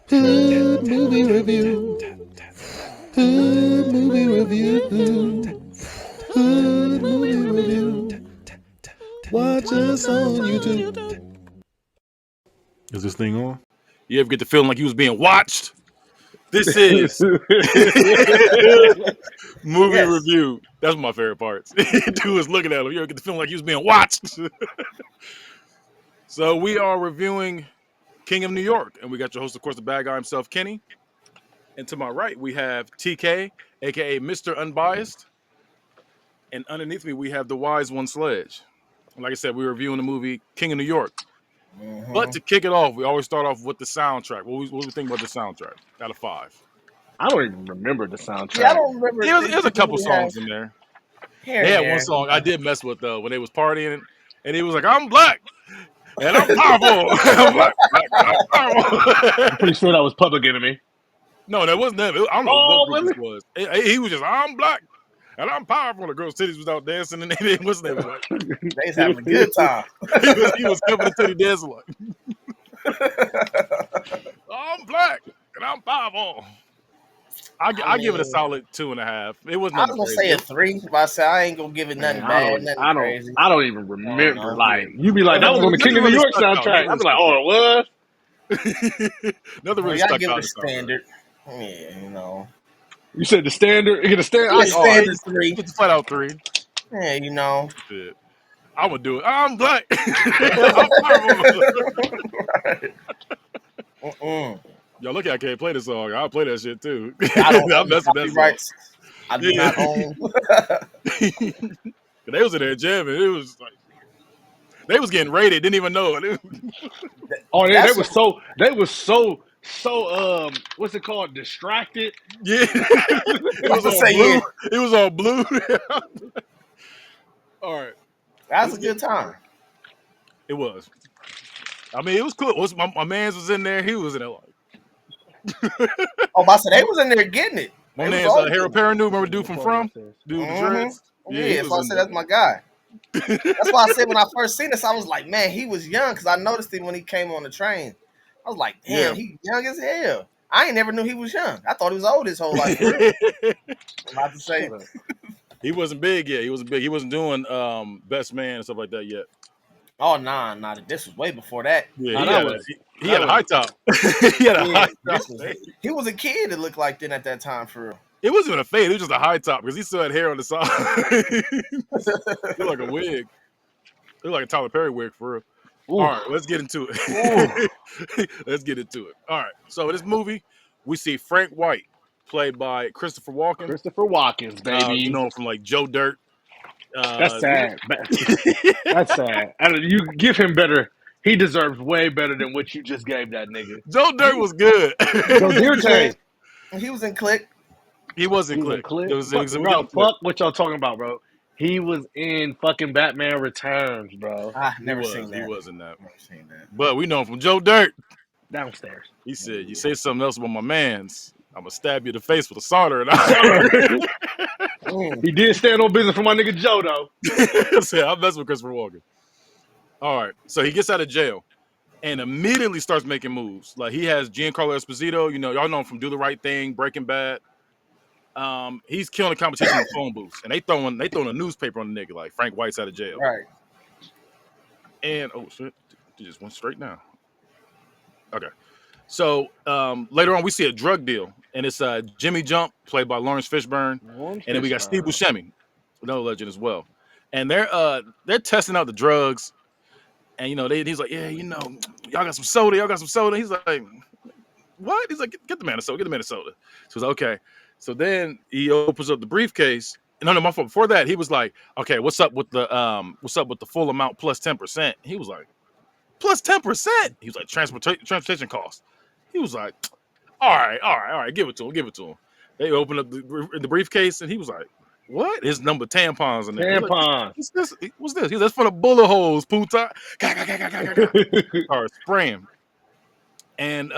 Hood movie review. Hood movie review. Hood movie review. Watch us on YouTube. Is this thing on? You ever get the feeling like you was being watched? This is movie review. That's my favorite parts. Dude was looking at him. You ever get the feeling like you was being watched? So we are reviewing King of New York, and we got your host, of course, the bad guy himself, Kenny. And to my right, we have TK, aka Mr. Unbiased. And underneath me, we have the wise one, Sledge. And like I said, we're reviewing the movie King of New York. Mm-hmm. But to kick it off, we always start off with the soundtrack. What we think about the soundtrack out of 5? I don't even remember the soundtrack. Yeah, I don't remember. There's a couple songs in there. They had one song I did mess with though when they was partying, and he was like, "I'm black and I'm powerful." I'm black, I'm powerful. I'm pretty sure that was Public Enemy. No, that wasn't them. I don't know Oh, what group this was. He was just, "I'm black and I'm powerful." The girls' titties was out dancing, and they what's their name? Like, they was having a good time. he was coming to titty dancing like, "I'm black and I'm powerful." I give it a solid 2.5. It wasn't. I was gonna say a 3, but I said I ain't gonna give it nothing bad, nothing crazy. I don't even remember. Like you be like, that was on the King of New York soundtrack. I'd be like, oh, it was. Nothing really gotta stuck give out. it a standard. Yeah, you know. You said the standard. You get a standard. Standard 3. It's flat out 3. Yeah, you know. Shit. I would do it. I'm black. I'm powerful. Right. Yo, look, I can't play this song. I'll play that shit too. I don't I'm messing that rights. I do not own. They was in there jamming. It was like they was getting raided. Didn't even know it. Oh, they was so what's it called? Distracted. Yeah, it was all blue. Yeah. It was all blue. All right, that's a good time. It was. I mean, it was cool. My man's was in there. He was in there like. Oh, I said they was in there getting it. My man's Harold Perrineau, remember dude from? Dude with the dreads? Yeah, so I said that's my guy. That's why I said when I first seen this, I was like, man, he was young because I noticed him when he came on the train. I was like, damn, he young as hell. I ain't never knew he was young. I thought he was old his whole life. I'm about to say he wasn't big yet. He wasn't big. He wasn't doing Best Man and stuff like that yet. Oh nah. This was way before that. Yeah, he had a high top. He had a high top. He was a kid that looked like that at that time for real. It wasn't even a fade. It was just a high top because he still had hair on the side. It looked like a wig. It looked like a Tyler Perry wig for real. Ooh. All right, let's get into it. Let's get into it. All right, so in this movie, we see Frank White, played by Christopher Walken. Christopher Walken, baby. You know, from like Joe Dirt. That's sad. That's sad. You give him better. He deserves way better than what you just gave that nigga. Joe Dirt was good. Joe Dirt. He was in Click. He was in Click. It was fuck what y'all talking about, bro. He was in fucking Batman Returns, bro. Never seen that. He was in that. Never seen that. But we know him from Joe Dirt. Downstairs. He said, "You say something else about my man's, I'm gonna stab you in the face with a solder." And he did stand on business for my nigga Joe, though. I mess with Christopher Walken. All right, so he gets out of jail and immediately starts making moves. Like he has Giancarlo Esposito. You know, y'all know him from Do the Right Thing, Breaking Bad. He's killing the competition with phone booths, and they throwing a newspaper on the nigga like Frank White's out of jail. Right. And oh shit, it just went straight now. Okay. So later on, we see a drug deal, and it's Jimmy Jump, played by Lawrence Fishburne, and then we got Steve Buscemi, another legend as well. And they're testing out the drugs, and you know he's like, yeah, you know, y'all got some soda. He's like, what? He's like, get the man a soda. So he's like, okay. So then he opens up the briefcase. No, my fault. Before that, he was like, okay, what's up with the full amount plus 10%? He was like, plus 10%. He was like, transportation costs. He was like, all right, give it to him. They opened up the briefcase, and he was like, what? His number tampons in there. Tampons. Like, what's this? That's for the bullet holes, puta. Or spraying. And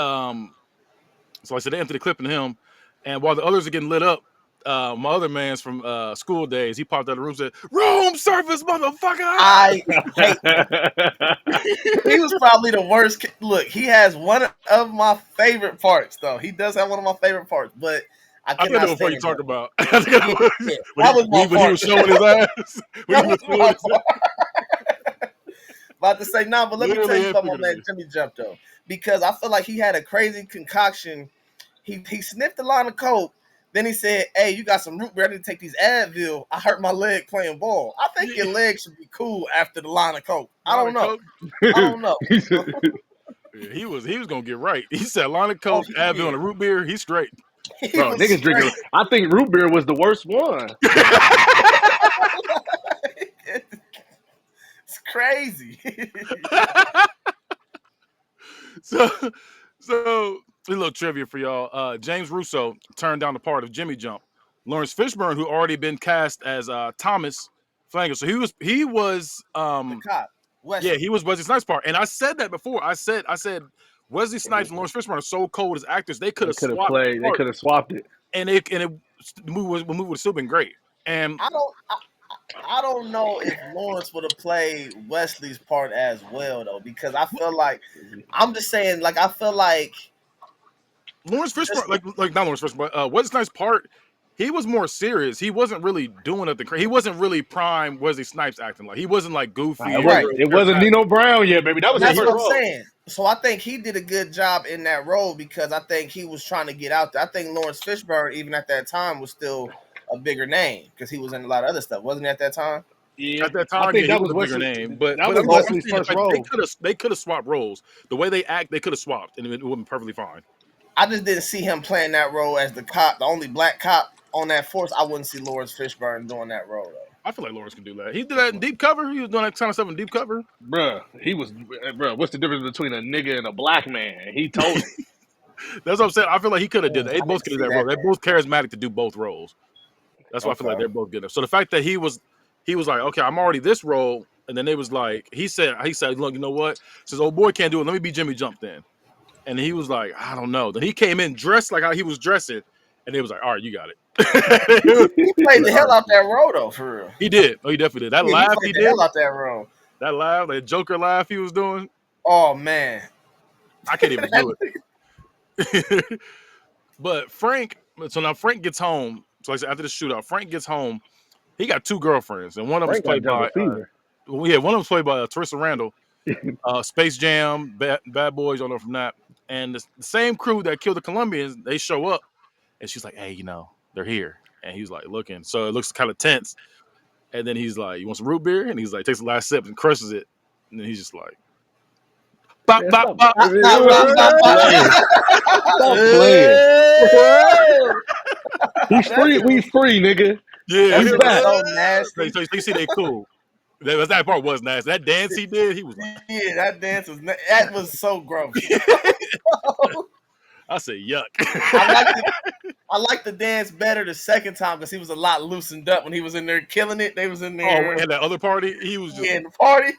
so I said they empty the clip in him, and while the others are getting lit up, my other man's from school days. He popped out of the room and said, "Room service, motherfucker!" I hate him. He was probably the worst. Look, he has one of my favorite parts, though. He does have one of my favorite parts, but I I think I cannot know what part you stand talk him. about. Yeah, that was my When he was part. showing his ass. When That he was was showing my his ass. part. About to say, nah, but let me tell Literally you and about my man figuratively. Jimmy Jump, though, because I feel like he had a crazy concoction. He sniffed a line of coke. Then he said, "Hey, you got some root beer? I need to take these Advil. I hurt my leg playing ball. I think your Yeah. leg should be cool after the line of coke. I Line don't of know. coke. I don't know. He said, Yeah, he was gonna get right. He said line of Oh, coke, he Advil, did. and a root beer. He's straight. He bro, was niggas drinking. straight. I think root beer was the worst one. It's crazy. so so a little trivia for y'all. James Russo turned down the part of Jimmy Jump. Lawrence Fishburne, who already been cast as Thomas Flanger. So he was The cop, yeah, Wesley. he was Wesley Snipes' part. And I said that before. I said Wesley Snipes and Lawrence Fishburne are so cold as actors, they could They have could have swapped played. They parts could have swapped it. the movie would have still been great. And I don't. I don't know if Lawrence would have played Wesley's part as well though, because I feel like I'm just saying, like I feel like Lawrence just Fishburne, like not Lawrence Fishburne, but Wesley Snipes' part, he was more serious. He wasn't really doing it. He wasn't really prime Wesley Snipes acting like. He wasn't like goofy It or right. wasn't. real It wasn't charismatic. Nino Brown yet, baby. That was his Yeah, That's first what I'm role. saying. So I think he did a good job in that role because I think he was trying to get out there. I think Lawrence Fishburne, even at that time, was still a bigger name because he was in a lot of other stuff, wasn't he? At that time. Yeah, at that I time, yeah, think he that was was a bigger Wesley. name. That But was I'm So Wesley's saying the first fact role. they could have swapped roles. The way they act, they could have swapped, and it would have been perfectly fine. I just didn't see him playing that role as the cop, the only black cop on that force. I wouldn't see Lawrence Fishburne doing that role though. I feel like Lawrence can do that. He did that in Deep Cover. He was doing that kind of stuff in Deep Cover. Bruh, he was. Bruh, what's the difference between a nigga and a black man? He told it. That's what I'm saying. I feel like he could have did that. They I need both to could do see that that role. They're then. both charismatic to do both roles. That's why I feel like Okay. they're both good enough. So the fact that he was like, okay, I'm already this role, and then they was like, he said, look, you know what? Says, old boy can't do it. Let me be Jimmy Jump then. And he was like, I don't know. Then he came in dressed like how he was dressing, and they was like, all right, you got it. He He was played the like, all hell right. out that role though, for real. He did. Oh, he definitely did. That Yeah, he laugh played he the did, hell out that role. that laugh, that Joker laugh he was doing, Oh man. I can't even do it. But so now Frank gets home. So like I said, after the shootout, Frank gets home. He got two girlfriends, and one of them's Frank got played jungle by fever. well, yeah, one of them's played by Teresa Randall. Space Jam, Bad Boys, all know from that. And the same crew that killed the Colombians, they show up, and she's like, "Hey, they're here." And he's like looking, so it looks kind of tense. And then he's like, "You want some root beer?" And he's like, takes the last sip and crushes it. And then he's just like, "Bop Man, bop stop, bop." Bop, bop, bop, stop bop, bop. playing. Stop playing. He's That free. shit We was free, nigga. Yeah, that We he shit was back. so so, nasty. so you see, they cool. That part was nasty. That dance he did, he was like, Yeah, that dance was that was so gross. I said, yuck. I liked it. I liked the dance better the second time because he was a lot loosened up when he was in there killing it. They was in Oh, there, and that other party, he was just yeah, in the party.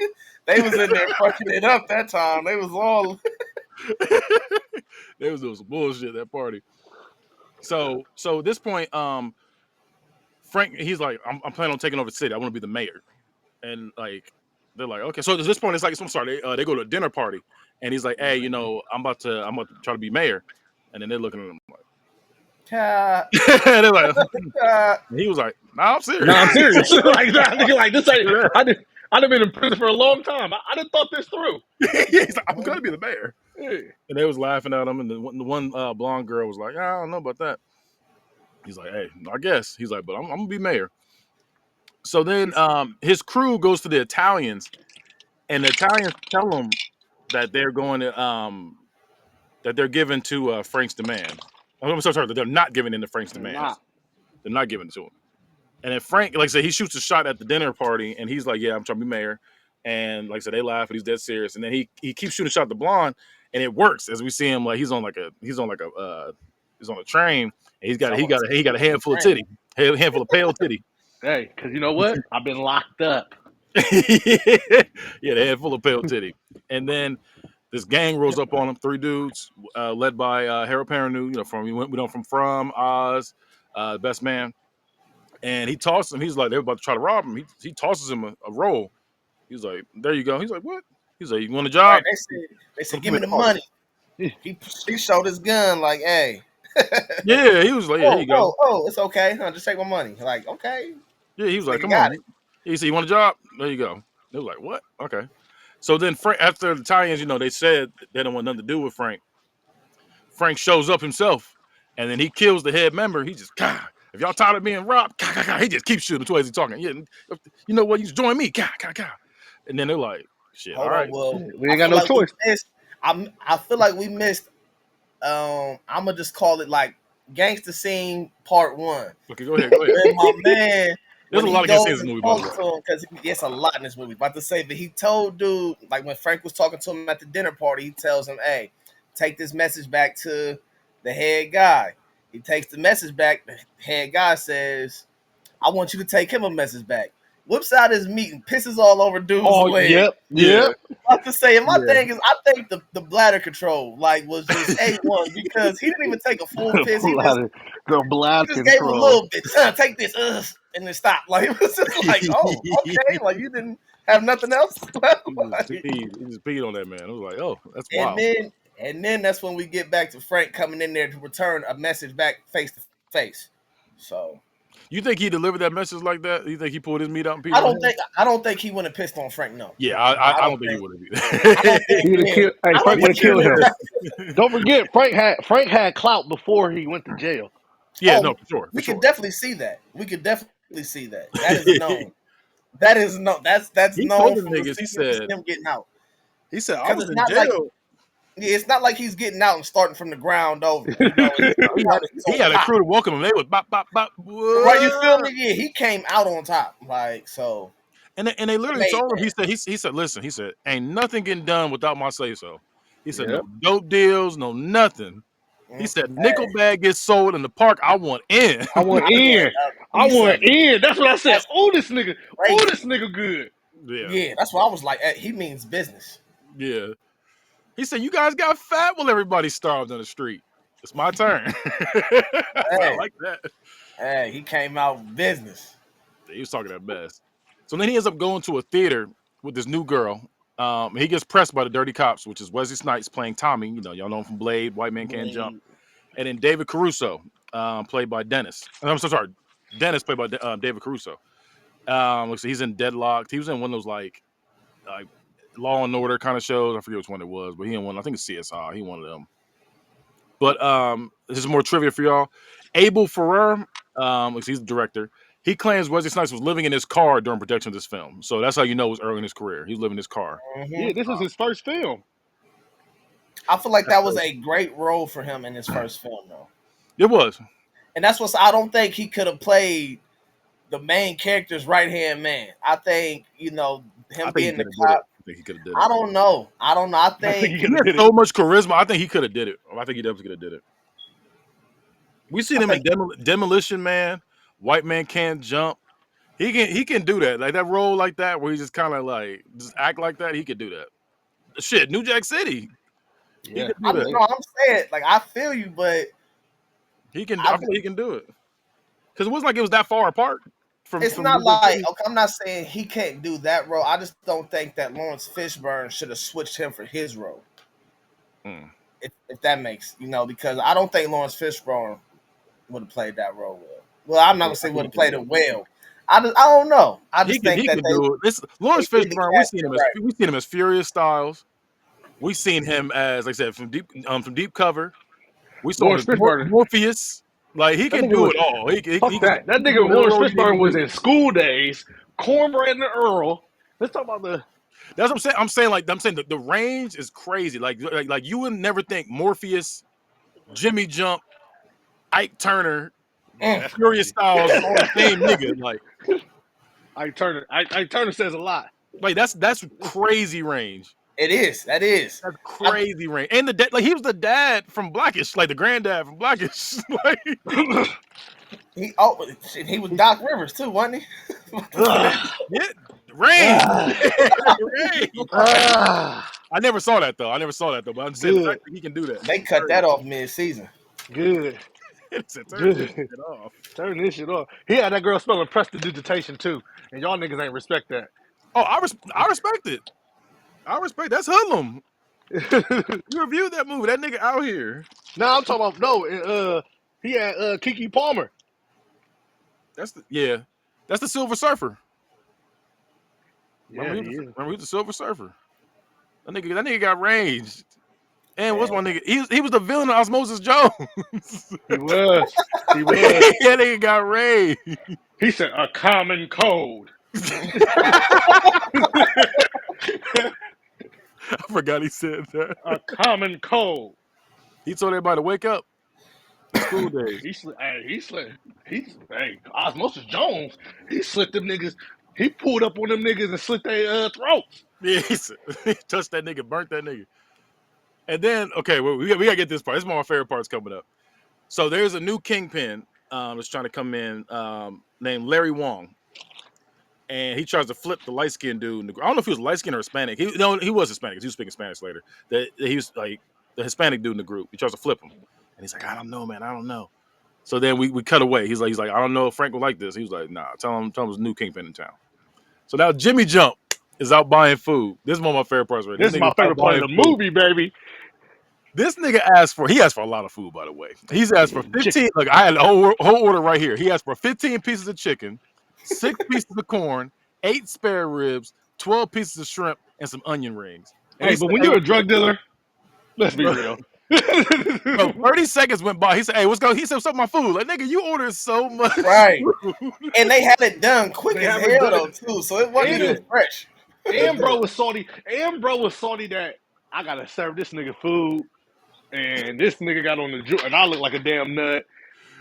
They was in there fucking it up that time. They was all there was doing some bullshit at that party. So at this point, Frank, he's like, I'm planning on taking over the city. I want to be the mayor. And like they're like, okay. So at this point, it's like, I'm sorry, they go to a dinner party, and he's like, hey, I'm about to try to be mayor. And then they're looking at him uh, like, they're like, uh, and he was like, nah, I'm serious. No, I'm serious. Like, nah, nigga, like this ain't. I'd have been in prison for a long time. I done thought this through. He's like, I'm gonna be the mayor. Yeah. And they was laughing at him, and the one blonde girl was like, I don't know about that. He's like, hey, I guess. He's like, but I'm gonna be mayor. So then his crew goes to the Italians, and the Italians tell him that they're going to that they're giving to Frank's demands. I'm sorry, that they're not giving in to Frank's They're demands. not. They're not giving it to him. And then Frank, like I said, he shoots a shot at the dinner party, and he's like, "Yeah, I'm trying to be mayor." And like I said, they laugh, and he's dead serious. And then he keeps shooting a shot at the blonde, and it works. As we see him, like he's on a train, and he got a handful of titty, a handful of pale titty. Hey, because you know what? I've been locked up. Yeah, the head full of pale titty. And then this gang rolls up on him, three dudes, led by Harold Perrineau, from Oz, best man, and he tosses him. He's like, they're about to try to rob him. He tosses him a roll. He's like, there you go. He's like, what? He's like, you want a job? Right? They said, give Come me the here, money. Yeah. He showed his gun like, hey. Yeah, he was like, yeah, here you go. It's okay. Huh, just take my money. Like, okay. Yeah, he was like, Nigga come got on. He said, you want a job? There you go. They was like, what? Okay. So then Frank, after the tie-ins, they said they don't want nothing to do with Frank. Frank shows up himself, and then he kills the head member. He just, God, if y'all tired of being robbed, he just keeps shooting twice he's talking. Yeah, you know what? You just join me, God. And then they're like, shit, Hold all right. on, well, We ain't got no choice. I feel like we missed. I'm gonna just call it like Gangsta Scene Part 1. Okay, go ahead. And my man, There's a lot of gangsta scenes in this movie, by the way. because it's a lot in this movie. About to say, but he told dude, like when Frank was talking to him at the dinner party, he tells him, "Hey, take this message back to the head guy." He takes the message back. The head guy says, "I want you to take him a message back." Whips out his meat and pisses all over dude's leg. Yep. About to say, and my thing is, I think the bladder control was just A1 because he didn't even take a full piss. He just gave him a little bit. Take this, and then stop. Like it was just like, oh, okay. Like you didn't have nothing else. He just peed on that man. I was like, oh, that's wild. And then that's when we get back to Frank coming in there to return a message back face to face. So you think he delivered that message like that? You think he pulled his meat out and peed? I don't think he wouldn't have pissed on Frank. No. Yeah, I don't think he would have. Frank would have killed him. Don't forget, Frank had clout before he went to jail. Yeah, no, for sure. We could definitely see that. That is known. That's he known from niggas. He said him getting out. He said I was in not jail. It's not like he's getting out and starting from the ground over. He had a crew to welcome him. They was bop bop bop. Right, you feel me? Yeah, he came out on top, like so. And they literally told him. He said, listen. He said, ain't nothing getting done without my say so. He said, no dope deals, no nothing. He said, nickel bag gets sold in the park. I want in. I want in. That's what I said. Oh, this nigga. Crazy. Oh, this nigga good. Yeah, that's what I was like. He means business. Yeah. He said, you guys got fat while everybody starved on the street. It's my turn. I like that. Hey, he came out business. He was talking that best. So then he ends up going to a theater with this new girl. He gets pressed by the dirty cops, which is Wesley Snipes playing Tommy. Y'all know him from Blade, White Man Can't Jump. And then David Caruso, played by Dennis. I'm so sorry. Dennis played by David Caruso. So he's in Deadlocked. He was in one of those like Law and Order kind of shows. I forget which one it was, but he in one. I think it's CSI. He one of them. But this is more trivia for y'all. Abel Ferrer, he's the director. He claims Wesley Snipes was living in his car during production of this film. So that's how you know it was early in his career. He was living in his car. Mm-hmm. Yeah, this is his first film. I feel like that was a great role for him in his first film, though. It was. And that's what I don't think he could have played the main character's right-hand man. I think, him being the cop. I think he could have did it. I don't know. I think he had so much charisma. I think he could have did it. I think he definitely could have did it. We seen him in Demolition Man, White Man Can't Jump. He can do that. Like that role like that where he just kind of like just act like that. He could do that. Shit, New Jack City. Yeah. I'm saying, like, I feel you, but he can. I feel he can do it because it wasn't like it was that far apart. It's not like I'm not saying he can't do that role. I just don't think that Lawrence Fishburne should have switched him for his role. If that makes because I don't think Lawrence Fishburne would have played that role well. Well, I'm not gonna say would have played it well. I don't know. I just think that do it. Lawrence Fishburne. We seen him as Furious Styles. We seen him as, like I said, from Deep Cover. We saw him as Morpheus. Like he can do it all. That nigga Lawrence Fishburne was in School Days, Cornbread and Earl. Let's talk about the. That's what I'm saying. I'm saying the range is crazy. Like you would never think Morpheus, Jimmy Jump, Ike Turner, Furious Styles, all the same nigga. Like Ike Turner says a lot. Like that's crazy range. It is. That's crazy range. And he was the dad from Blackish, like the granddad from Blackish. He was Doc Rivers too, wasn't he? Yeah, range. I never saw that though. But I'm saying the fact that he can do that. They cut that off mid-season. Good. said, turn this shit off. Turn this shit off. He had that girl spelling prestidigitation too, and y'all niggas ain't respect that. Oh, I respect it. I respect that's Hoodlum. You reviewed that movie. That nigga out here. No, I'm talking about he had Kiki Palmer. That's the Silver Surfer. Yeah, Remember he is. he was the Silver Surfer. That nigga got range. And what's my nigga? He was the villain of Osmosis Jones. He was. He was. That nigga got range. He said a common code. I forgot he said that. A common code. He told everybody to wake up. School days. Hey, Osmosis Jones, he slit them niggas. He pulled up on them niggas and slit their throats. Yeah, he touched that nigga, burnt that nigga. And then, okay, well, we gotta get this part. This is one of my favorite parts coming up. So there's a new kingpin that's trying to come in named Larry Wong. And he tries to flip the light-skinned dude. I don't know if he was light-skinned or Hispanic. He was Hispanic. He was speaking Spanish later. He was like the Hispanic dude in the group. He tries to flip him. And he's like, I don't know, man. I don't know. So then we cut away. He's like, I don't know if Frank will like this. He was like, nah, tell him there's a new kingpin in town. So now Jimmy Jump is out buying food. This is one of my favorite parts right This is my favorite part of the movie, baby. This nigga asked for a lot of food, by the way. He's asked for 15. Look, I had a whole order right here. He asked for 15 pieces of chicken, 6 pieces of corn, 8 spare ribs, 12 pieces of shrimp, and some onion rings. And Hey, but when you're a drug dealer, let's be real. So 30 seconds went by. He said, hey, what's going on? He said, what's up with my food? Like, nigga, you ordered so much. Right. food. And they had it done quick as hell, though, too. So it wasn't even fresh. And bro was salty. That I gotta serve this nigga food. And this nigga got on the juke, and I look like a damn nut.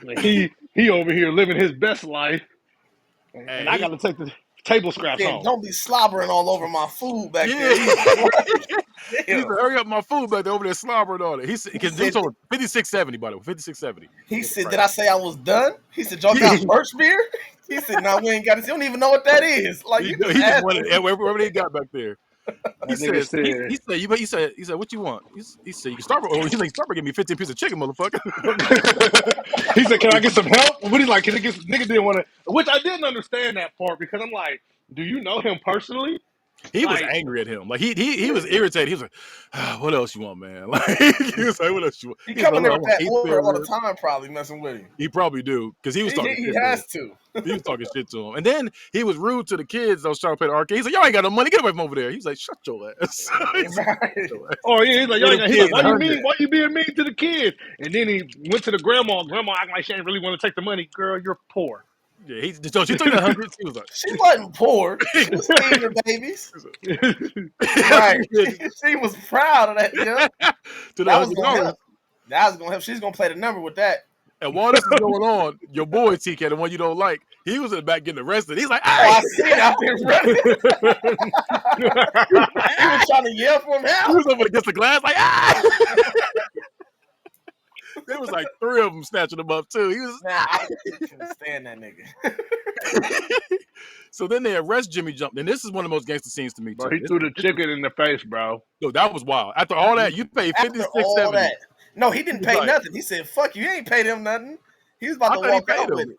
Like he over here living his best life, and I got to take the table scraps home. Don't be slobbering all over my food back there. He said, hurry up my food back there over there slobbering on it. He said, because he told 56.70, by the way, 56.70. He said, did I say I was done? He said, y'all got birch beer? He said, no, we ain't got it. You don't even know what that is. Like, he just wanted wherever they got back there. He said, what you want? He said, you can start with giving me 15 pieces of chicken, motherfucker. He said, can I get some help? What he's like, nigga didn't want to, which I didn't understand that part because I'm like, do you know him personally? He was angry at him. Like he was irritated. He was like, what else you want, man? Like he was like, what else you want? He coming there with that order all the time, probably messing with him. He probably do, because he was talking shit. He has to. He was talking shit to him. And then he was rude to the kids that was trying to play the arcade. He's like, y'all ain't got no money. Get away from over there. He's like, shut your ass. Oh, yeah. He's like, y'all ain't got kids. Why you being mean to the kids? And then he went to the grandma. Grandma acting like she ain't really want to take the money. Girl, you're poor. Yeah, she took the 100. He was like, she wasn't poor. She was feeding her babies. Right. She was proud of that. Yeah. That was gonna help. That was gonna help. She's gonna play the number with that. And while this is going on, your boy TK, the one you don't like, he was in the back getting arrested. He's like, hey! I see it out there running. He was trying to yell for him out. He was over against the glass, like, ah! There was like 3 of them snatching him up too. He was. Nah, I couldn't stand that nigga. So then they arrest Jimmy Jump. And this is one of the most gangster scenes to me. Bro, he threw the chicken in the face, bro. No, that was wild. After all that, you paid $56.70. No, he didn't pay nothing. He said, "Fuck you, ain't paid him nothing." He was about to walk out with it.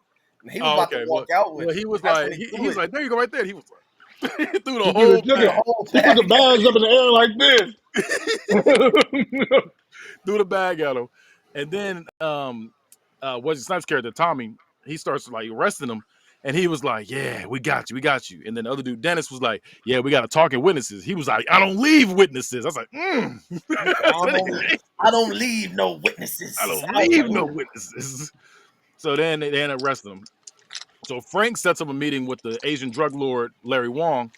He was about to walk out with it. He was like, he was like, there you go, right there. He was like, he threw the whole. He put the bags up in the air like this. Threw the bag at him. And then Wesley Snipes' character, Tommy, he starts like arresting him. And he was like, yeah, we got you. And then the other dude, Dennis, was like, yeah, we got to talking witnesses. He was like, I don't leave witnesses. I was like, I don't leave no witnesses. I don't leave no witnesses. So then they arrested him. So Frank sets up a meeting with the Asian drug lord, Larry Wong.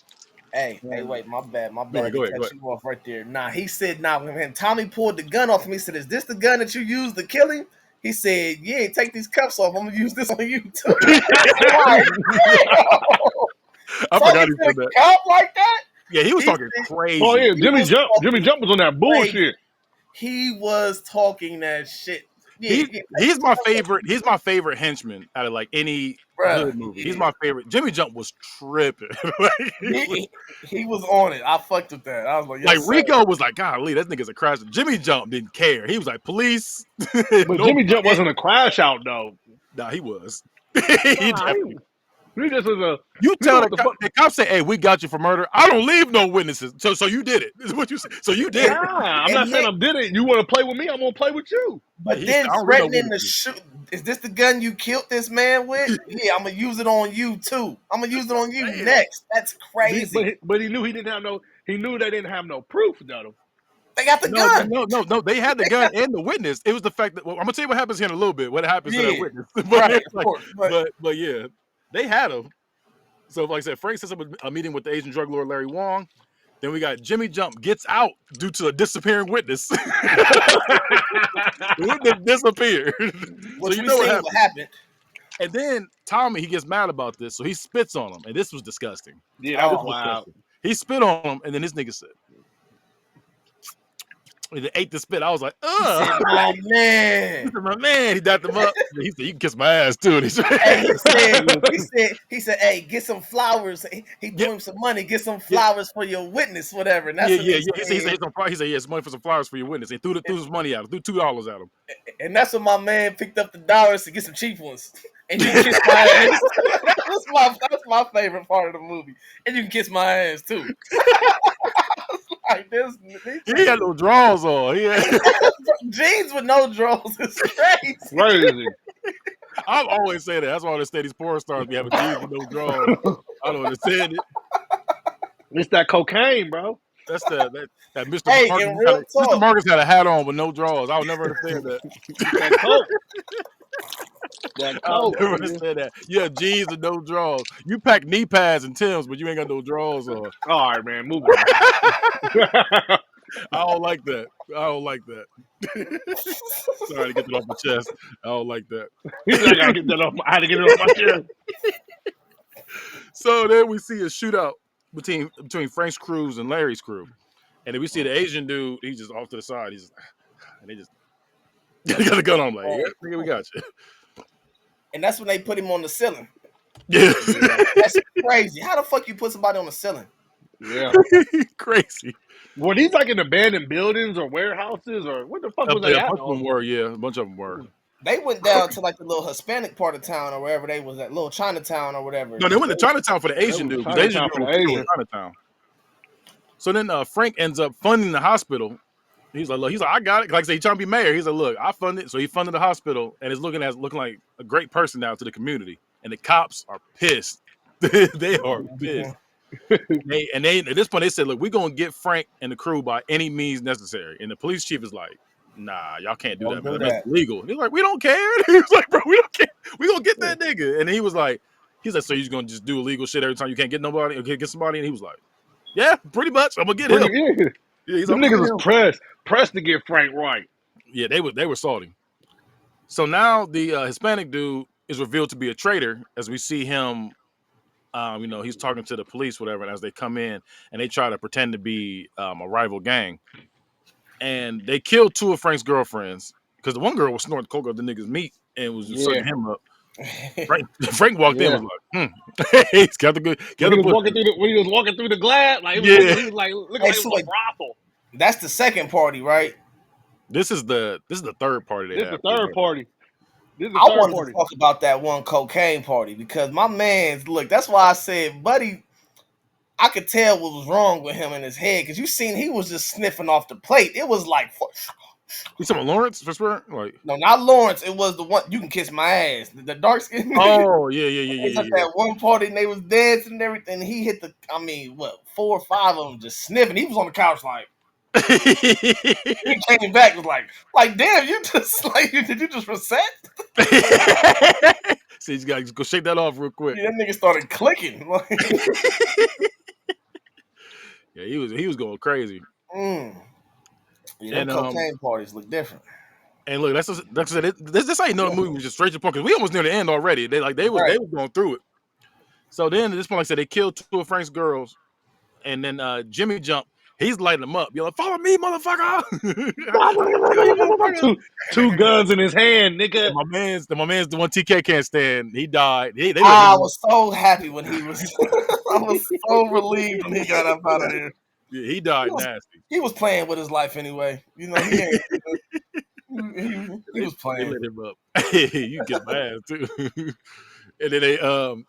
Hey, wait, my bad. Go ahead. You off right there. Nah, he said, when Tommy pulled the gun off him, he said, is this the gun that you used to kill him? He said, yeah, take these cuffs off. I'm going to use this on you, too. I forgot he said that. Cop like that? Yeah, he was talking crazy. Oh, yeah, Jimmy Jump was on that bullshit. He was talking that shit. Yeah, He's my favorite. He's my favorite henchman out of like any bruh, hood movie. He's yeah. my favorite. Jimmy Jump was tripping. He was on it. I fucked with that. I was like, Like yes, sir. Rico was like, golly, that nigga's a crash. Jimmy Jump didn't care. He was like, police. But No, Jimmy Jump wasn't a crash out though. nah, he was. He Nah, definitely. he just was a. You You know tell what the fuck? the cops say, "Hey, we got you for murder." I don't leave no witnesses. So you did it. Is what you said. So you did it. Nah, I'm And not saying then- I did it. You want to play with me? I'm gonna play with you. But He then said, I don't read no threatening to witnesses. shoot. Is this the gun you killed this man with? Yeah, I'm gonna use it on you too. I'm gonna use it on you Man. next. That's crazy. But he knew he didn't have no. He knew they didn't have no proof though. They got the gun. No. They had the gun and the witness. It was the fact that I'm gonna tell you what happens here in a little bit. What happens to that Yeah, witness? right, it's of like- course. but yeah, they had him. So like I said, Frank sets up a meeting with the Asian drug lord Larry Wong. Then we got Jimmy Jump gets out due to a disappearing witness. The witness disappeared. Which So you we know seen what what happened. happened. And then Tommy, he gets mad about this, so he spits on him, and this was disgusting. Yeah, that was Oh, wild. He spit on him, and then this nigga said, he ate the spit. I was like, He ugh. said, "My He man." said, my man, he dapped him up. He said, you can kiss my ass too. And he said, Hey, he said, "Hey, get some flowers." He threw him some money. Get some flowers for your witness, whatever. And that's yeah. what He he said, he said, yeah, it's money for some flowers for your witness. He threw some money at him, threw $2 at him. And that's when my man picked up the dollars to get some cheap ones. And you can kiss my ass. That's my favorite part of the movie. And you can kiss my ass too. Like this, He had no drawers on. He had, jeans with no drawers is crazy. Crazy. I've always said that. That's why all the these porn stars be having jeans with no drawers. I don't understand it. It's that cocaine, bro. That's that Mr. Hey, Marcus. in real Mr. talk, Marcus had a hat on with no drawers. I'll never understand that. That coke. That I'll coke. never nigga. understand that. You have jeans and no drawers. You pack knee pads and Timbs, but you ain't got no drawers on. All right, man. Move on. I don't like that. I don't like that. Sorry to get that off my chest. I don't like that. He's like, I gotta get that off. I had to get it off my chest. So then we see a shootout between Frank's crews and Larry's crew, and then we see the Asian dude. He's just off to the side. He's and they just got a gun on him. Like, yeah, nigga, we got you. and that's when they put him on the ceiling. Yeah, That's crazy. How the fuck you put somebody on the ceiling? Yeah. crazy. Were these like in abandoned buildings or warehouses or what the fuck was they A at? bunch of them were. Yeah, a bunch of them were. They went down to like the little Hispanic part of town or wherever they was at, little Chinatown or whatever. No, they went to Chinatown for the Asian They dude. went 'Cause to the Asian Chinatown dude for the was killed in Asian. Chinatown. So then Frank ends up funding the hospital. He's like, look, I got it. Like I said, he's trying to be mayor. He's like, look, I funded. So he funded the hospital, and it's looking like a great person now to the community. And the cops are pissed. They are pissed. They at this point they said, look, we're gonna get Frank and the crew by any means necessary. And the police chief is like, nah, y'all can't do that, man. That's illegal. He's like, we don't care. He was like, bro, we don't care. We gonna get that nigga. And he was like, so you're gonna just do illegal shit every time you can't get nobody or get somebody? And he was like, yeah, pretty much. I'm gonna get him. Yeah. Yeah, he's Them like, niggas was pressed to get Frank right. yeah, they were salty. So now the Hispanic dude is revealed to be a traitor as we see him. He's talking to the police, whatever, and as they come in and they try to pretend to be a rival gang, and they killed 2 of Frank's girlfriends because the one girl was snorting coke up the nigga's meat and was just serving him up. Frank walked in and was like, he's got the good. When he was walking through the glass, like he was like looking like it was a brothel. That's the second party, right? This is the third party. This is the third party. I wanted to talk about that one cocaine party because my man's look. That's why I said, buddy, I could tell what was wrong with him in his head because you seen he was just sniffing off the plate. It was like, you talking about Lawrence for sure? Like, no, not Lawrence. It was the one you can kiss my ass. The dark skin. Oh yeah. He took that one party and they was dancing and everything. He hit 4 or 5 of them just sniffing. He was on the couch like. He came back was like damn, you just did you just reset? See, you gotta go shake that off real quick. Yeah, that nigga started clicking. Yeah, he was going crazy. Yeah, and cocaine parties look different. And look, this ain't no movie was just straight to the point because we almost near the end already. They was going through it. So then at this point, like I said, they killed 2 of Frank's girls, and then Jimmy Jump. He's lighting them up. You're like, follow me, motherfucker. two guns in his hand, nigga. And my man's the one TK can't stand. He died. They I was so happy when he was. I was so relieved when he got up out of there. Yeah, he died nasty. He was playing with his life anyway. You know, he ain't. He was They playing. let him up. You get my ass too. And then they so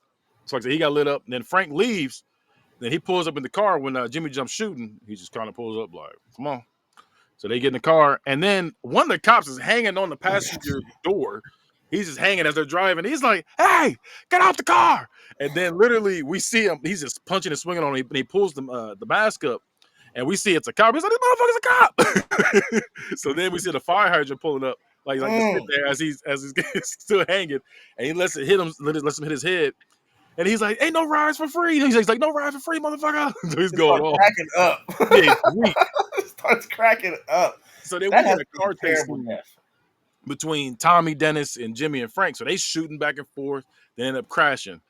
like I said, he got lit up. And then Frank leaves. Then he pulls up in the car when Jimmy Jump's shooting. He just kind of pulls up like, come on. So they get in the car. And then one of the cops is hanging on the passenger door. He's just hanging as they're driving. He's like, hey, get out the car. And then literally we see him. He's just punching and swinging on him. And he pulls the mask up. And we see it's a cop. He's like, this motherfucker's a cop. So then we see the fire hydrant pulling up. Like just sit there as he's still hanging. And he lets it hit him, lets him hit his head. And he's like, ain't no rides for free. He's like, no rides for free, motherfucker. So he's going off. Cracking up. Yeah, weak. Starts cracking up. So then we had a car chase between Tommy, Dennis, and Jimmy and Frank. So they shooting back and forth. They end up crashing.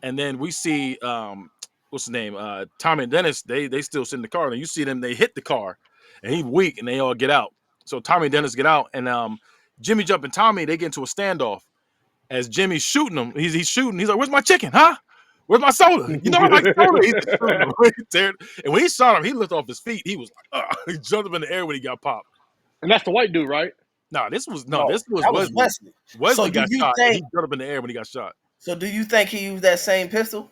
And then we see, what's his name? Tommy and Dennis, they still sit in the car. And you see them, they hit the car. And he's weak, and they all get out. So Tommy and Dennis get out. And Jimmy Jump and Tommy, they get into a standoff. As Jimmy's shooting him, he's shooting. He's like, "Where's my chicken, huh? Where's my soda? You know I like soda." He's just shooting him. And when he shot him, he lifted off his feet. He was like, he jumped up in the air when he got popped. And that's the white dude, right? No, this was Wesley. Wesley got shot. He jumped up in the air when he got shot. So do you think he used that same pistol?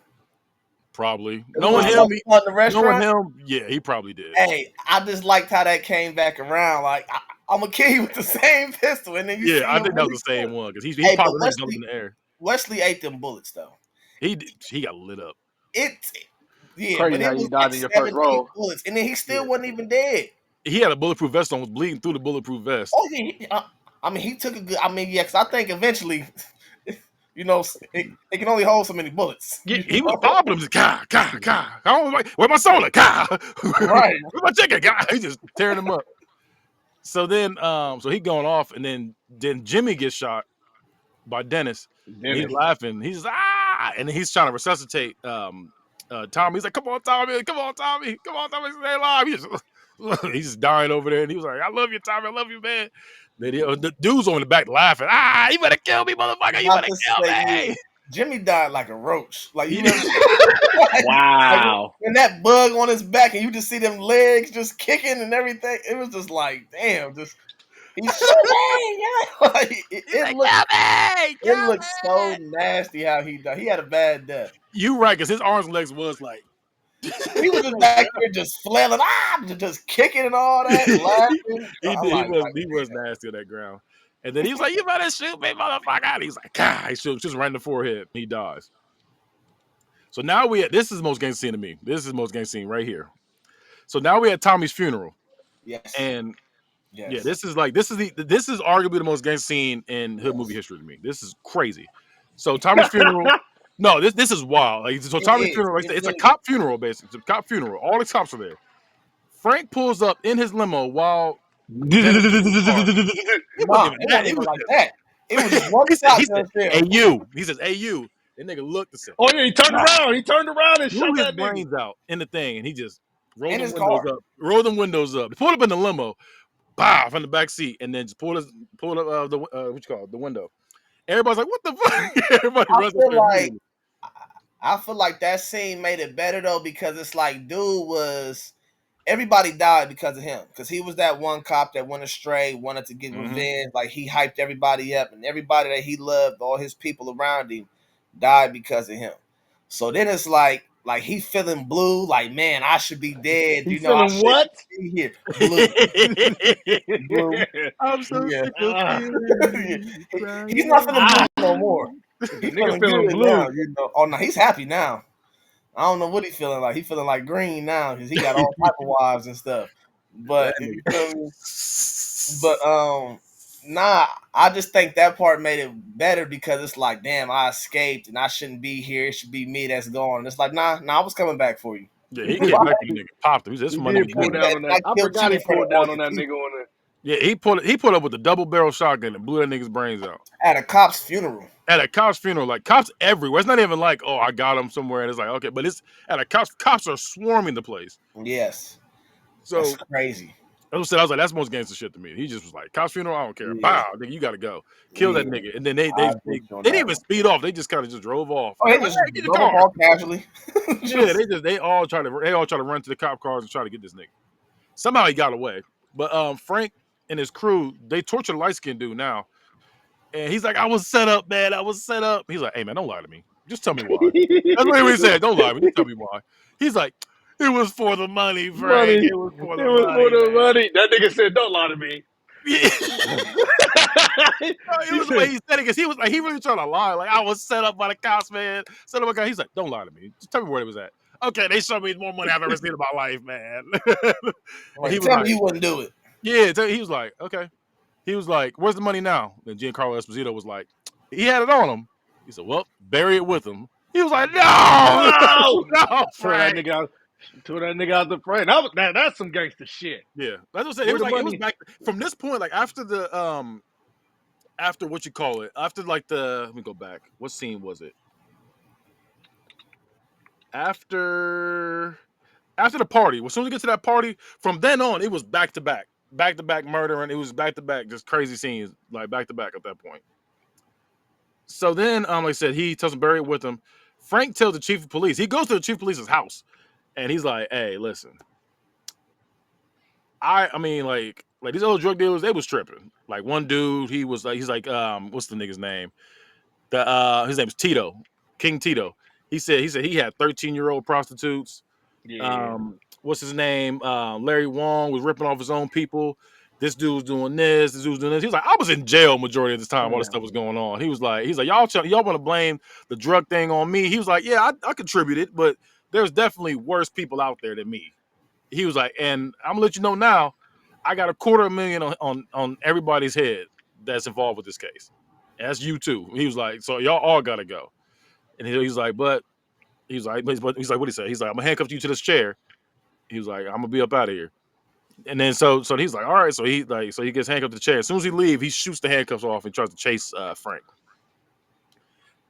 Probably. Knowing him, yeah, he probably did. Hey, I just liked how that came back around. Like, I'm gonna kill you with the same pistol, and then I think that was the same one because he popped and jumped in the air. Wesley ate them bullets though. He got lit up. Crazy how you died in your first roll. Bullets, and then he still wasn't even dead. He had a bulletproof vest on, was bleeding through the bulletproof vest. Oh yeah, I mean he took a good. I mean because I think eventually. You know, it can only hold so many bullets. Yeah, he was popping them. Just, God. Where's my soda? Right. Where's my chicken? God. He just tearing them up. So then, so he going off, and then Jimmy gets shot by Dennis. He's laughing. He's and he's trying to resuscitate Tommy. He's like, come on, Tommy, stay alive. He's just dying over there, and he was like, I love you, Tommy, I love you, man. The dude's on the back laughing. You better kill me, motherfucker. You better kill me. Jimmy died like a roach. Like you wow. Like, and that bug on his back, and you just see them legs just kicking and everything. It was just like, damn, just he's like, it looked so nasty how he died. He had a bad death. You right, because his arms and legs was like he was just back there just flailing, just kicking and all that, laughing. He was nasty on that ground. And then he was like, you better shoot me, motherfucker. And he's like, he shoots just right in the forehead. He dies. So now this is the most gangster scene to me. This is the most gangster scene right here. So now we had Tommy's funeral. Yes. And yeah, this is arguably the most gangster scene in hood movie history to me. This is crazy. So Tommy's funeral. No, this is wild. Like, so Tommy's funeral, it's a cop funeral, basically. It's a cop funeral. All the cops are there. Frank pulls up in his limo while it wasn't even like that. It was just one shot. Hey you. He says, hey you. That nigga looked at him. Oh yeah, he turned around. He turned around and shot his that brains out in the thing, and he just rolled them windows up. He pulled up in the limo, from the back seat, and then just pulled up the window. Everybody's like, what the fuck? Everybody runs up. I feel like that scene made it better though, because it's like everybody died because of him. Because he was that one cop that went astray, wanted to get revenge. Like he hyped everybody up, and everybody that he loved, all his people around him, died because of him. So then it's like he feeling blue, like, man, I should be dead. You know, I should be here. Blue. I'm so sick of He's not feeling blue no more. He's feeling blue now, you know. Oh no, he's happy now. I don't know what he's feeling like. He's feeling like green now because he got all type of wives and stuff. But you feel me? But I just think that part made it better because it's like, damn, I escaped and I shouldn't be here. It should be me that's gone. And it's like, nah, I was coming back for you. Yeah, he came back to the nigga, popped him. He said, "This money." I forgot he pulled down on that nigga on there. Yeah, he pulled up with a double barrel shotgun and blew that nigga's brains out at a cop's funeral. At a cop's funeral, like cops everywhere. It's not even like, oh, I got him somewhere, and it's like, okay, but it's at a cops are swarming the place. Yes. So That's crazy. I was like, that's most gangster shit to me. He just was like, cop's funeral, I don't care. Yeah. Bow, nigga, you gotta go. Kill that Yeah. nigga. And then they I agree with you on didn't that even one. speed off. They just kind of just drove off. Oh, Like, he just hey, get the drove car. off casually. Yeah, they all try to run to the cop cars and try to get this nigga. Somehow he got away. But Frank and his crew, they torture the light skinned dude now. And he's like, I was set up, man. I was set up. He's like, hey man, don't lie to me. Just tell me why. That's what he said. Don't lie to me. Just tell me why. He's like, it was for the money, Frank. Money. It was for the It was money. for the Man. money. That nigga said, "Don't lie to me." Yeah. He It was the said, way he said it because he was like, he really trying to lie. Like, I was set up by the cops, man. Set up by guy. He's like, don't lie to me. Just tell me where it was at. Okay, they showed me more money I've ever seen in my life, man. Like, he was tell like, me you wouldn't do it. yeah. He was like, okay. He was like, where's the money now? And Giancarlo Esposito was like, he had it on him. He said, well, bury it with him. He was like, no, "No, no, throw that Frank. nigga out, throw that nigga out the frame." That's some gangster shit. Yeah, that's what I said. It Where was the like it was money? back from this point, like after the after what you call it, after like the let me go back. What scene was it? After the party. As soon as we get to that party, from then on, it was back to back murder, and it was back to back, just crazy scenes, like back to back at that point. So then, like I said, he tells him bury it with him. Frank tells the chief of police. He goes to the chief of police's house, and he's like, "Hey, listen, I mean, like these old drug dealers, they was tripping. Like one dude, he's like, what's the nigga's name? His name's Tito, King Tito. He said he had 13-year-old prostitutes. Yeah, What's his name? Larry Wong was ripping off his own people. This dude was doing this. This dude was doing this. He was like, I was in jail majority of this time while this stuff was going on. He's like, y'all want to blame the drug thing on me? He was like, yeah, I contributed, but there's definitely worse people out there than me. He was like, and I'm gonna let you know now, I got $250,000 on everybody's head that's involved with this case. And that's you too. He was like, so y'all all gotta go. And he's like, what he say? He's like, I'm gonna handcuff you to this chair. He was like, I'm gonna be up out of here. And then so he's like, all right. So he gets handcuffed to the chair. As soon as he leaves, he shoots the handcuffs off and tries to chase Frank.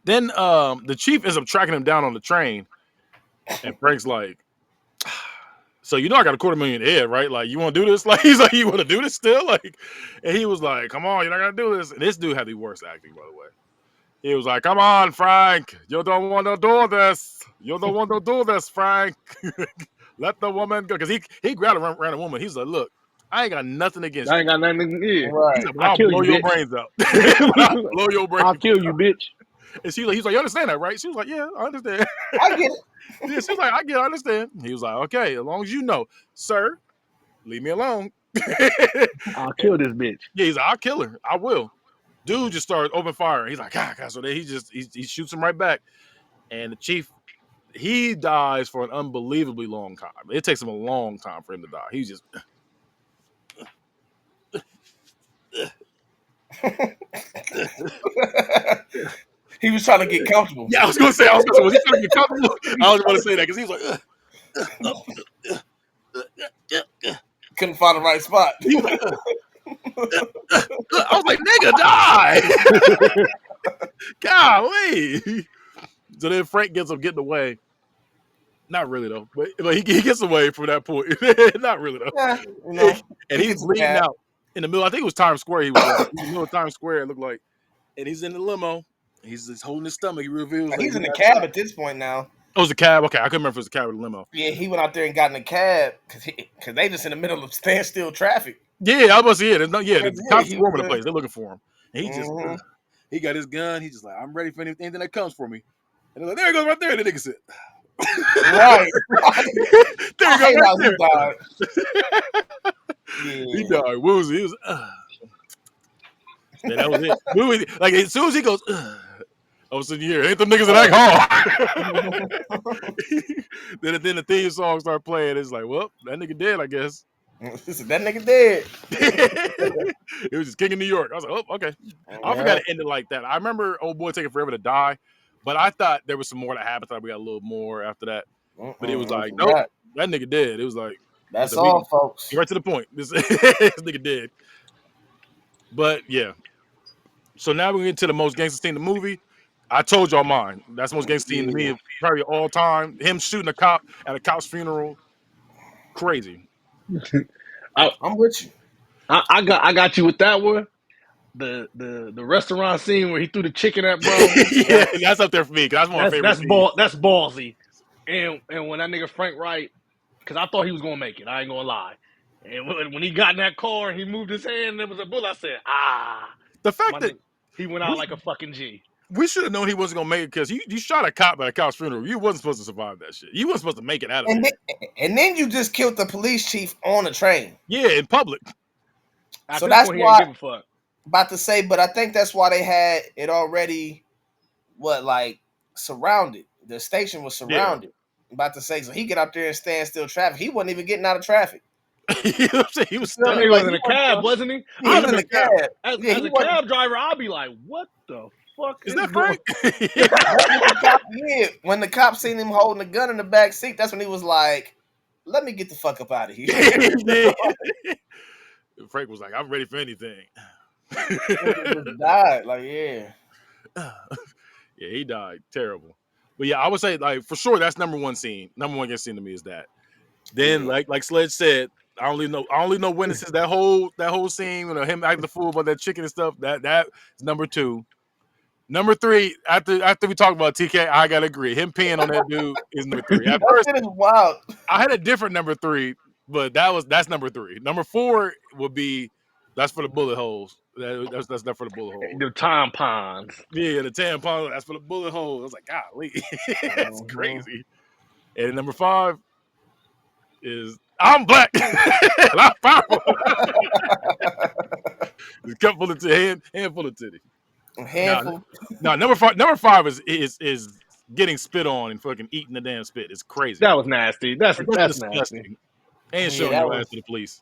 Then the chief ends up tracking him down on the train, and Frank's like, so I got $250,000 head, right? Like, you want to do this? Like, he's like, you want to do this still? Like, and he was like, come on, you're not gonna do this. And this dude had the worst acting, by the way. He was like, come on, Frank, you don't want to do this. You don't want to do this, Frank. Let the woman go. Because he grabbed a random woman. He's like, look, I ain't got nothing against I you. ain't got nothing. Yeah, Right. He's like, I'll I'll kill blow you, your bitch. brains out. I'll blow your brains I'll kill you, bitch. And he's like, you understand that, right? She was like, yeah, I understand. I get it. Yeah, she was like, I understand. He was like, okay, as long as you know, sir, leave me alone. I'll kill this bitch. Yeah, he's like, I'll kill her. I will. Dude just started open fire. He's like, God. So then he shoots him right back. And the chief, he dies for an unbelievably long time. It takes him a long time for him to die. He's just He was trying to get comfortable. yeah, I was gonna say, was he trying to get comfortable? I was gonna say that because he was like, Couldn't find the right spot. he was like, I was like, nigga, die. Golly. So then Frank gets up getting away. Not really though, but he gets away from that point. Not really though. Yeah, you know. And he's bleeding out in the middle. I think it was Times Square. He was in the middle of Times Square. It looked like, and he's in the limo. He's just holding his stomach. He reveals Like, like, he's in the cab at this point now. Oh, it was a cab. Okay, I couldn't remember if it was a cab or the limo. Yeah, he went out there and got in the cab because they just in the middle of standstill traffic. Yeah, I was about to say, yeah. The cops he swarming was the place. They're looking for him. And he just, Mhm. he got his gun. He's just like, I'm ready for anything that comes for me. And they're like, there he goes right there. And the nigga said, Right. there I you hate go how right he there. died. He Yeah. died woozy. He was, man, that was it. Woozy. Like, as soon as he goes, all of a sudden you hear, ain't them niggas in that hall. then the theme song start playing. It's like, well, that nigga dead, I guess. That nigga dead. It was just King of New York. I was like, oh, okay. I forgot it ended like that. I remember old boy taking forever to die, but I thought there was some more that happened. I thought we got a little more after that. But it was like, nope, that nigga dead. It was like, that's all, folks. right to the point. This nigga dead. But yeah. So now we're getting to the most gangster scene in the movie. I told y'all mine. That's the most gangster scene to me, probably all time. Him shooting a cop at a cop's funeral. Crazy. I'm with you. I got you with that one. The restaurant scene where he threw the chicken at bro. Yeah, that's up there for me. 'Cause that's my favorite scene. That's ballsy. And when that nigga Frank Wright, because I thought he was gonna make it. I ain't gonna lie. And when he got in that car and he moved his hand and there was a bullet, I said, The my fact that nigga, he went out like a fucking G. we should have known he wasn't gonna make it because you shot a cop at a cop's funeral. You wasn't supposed to survive that shit. You wasn't supposed to make it out of And it. then you just killed the police chief on the train. Yeah, in public. At So this that's point, he why ain't give a fuck. about to say, but I think that's why they had it already. Surrounded? The station was surrounded. About to say, so he get up there and stand still traffic. He wasn't even getting out of traffic. You know what I'm saying? He was You know That stuck. nigga like, was in he a cab, wasn't- wasn't he? He was in the cab. As Yeah, a he wasn't- cab driver, I'll be like, what the fuck Is is that going Frank? When the cop seen him holding the gun in the back seat, that's when he was like, "Let me get the fuck up out of here." Frank was like, "I'm ready for anything." He just died. Like, yeah. Yeah, he died. Terrible. But yeah, I would say like for sure that's number one scene. Number one scene to me is that. Then like Sledge said, I only know witnesses. That whole scene, him acting the fool about that chicken and stuff. That is number two. Number three, after we talk about TK, I gotta agree. Him peeing on that dude is number three. At first, That shit is wild. I had a different number three, but that's number three. Number four would be that's for the bullet holes. That's not for the bullet holes. The tampons. Yeah, the tampon. That's for the bullet holes. I was like, golly, that's crazy. And number five is I'm black and I'm powerful. It's cup full of handful of titty. Handful. No, number five is getting spit on and fucking eating the damn spit. It's crazy. That was nasty. That's disgusting. nasty. And showing that your was- ass to the police.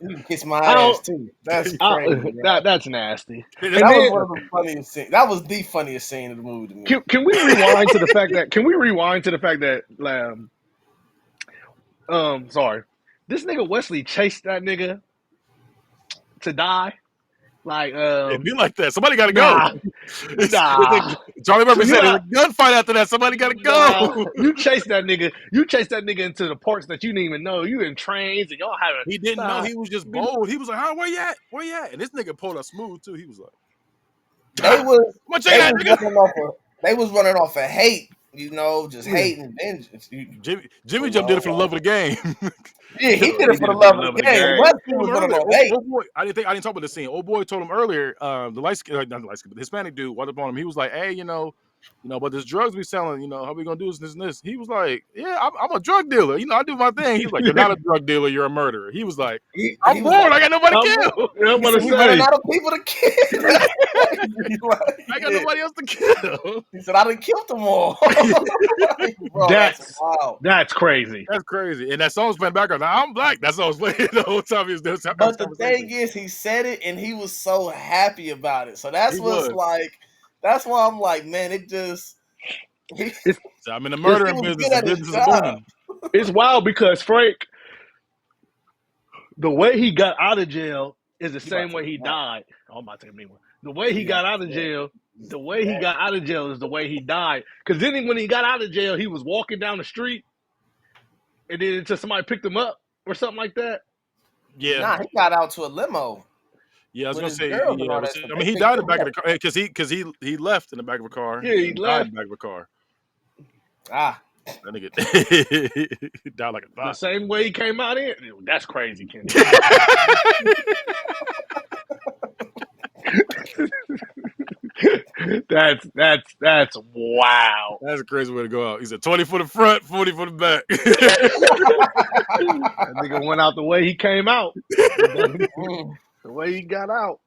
You can kiss my ass too. That's crazy. That's nasty. That was one of the funniest scenes. That was the funniest scene of the movie to me. Can we rewind to the fact that sorry, this nigga Wesley chased that nigga to die? Like It'd be like that. Somebody gotta go. nah. Charlie Murphy So said there's a gunfight after that. Somebody gotta go. You chase that nigga. You chase that nigga into the parts that you didn't even know. You in trains and y'all having. He didn't know. He was just bold. He was like, "Huh, where you at? Where you at?" And this nigga pulled up smooth too. He was like, They was running off of hate. Just hate and vengeance. Jimmy Jump did it for the love of the game. Yeah, he did it for the love of the game. Wesley was running off hate. Old boy, I didn't talk about this scene. Old boy told him earlier, the not the light skin, but the Hispanic dude walked up on him. He was like, "Hey, but this drugs we selling, how we gonna do this and this?" He was like, "Yeah, I'm a drug dealer. I do my thing." He was like, "You're not a drug dealer. You're a murderer." He was like, "I'm bored. I got nobody to kill. I'm gonna He running say. out of people to kill. I got nobody else to kill." He said, "I done killed them all." Bro, That's wild. That's crazy. That's crazy. And that song's playing background. Now, I'm black. That song's playing the whole time. But the thing is, he said it and he was so happy about it. So that's that's why I'm like, man, it just. I'm in the murdering was business. good at The his business is job. booming. It's wild because Frank, the way he got out of jail is the same way he died. Oh, I'm about to take me one. The way he got out of jail, is the way he died. Because then when he got out of jail, he was walking down the street, and then until somebody picked him up or something like that. Yeah. Nah, he got out to a limo. Yeah, I was gonna his say. girls and Yeah, all but that stuff. I mean, he They died in the picked back of the car because he left in the back of a car. Yeah, he died left. in the back of a car. Ah, That nigga he died like a The thought. same way he came out in. That's crazy, Ken. That's wow. That's a crazy way to go out. He said 20 for the front, 40 for the back. That nigga went out the way he came out. The way he got out.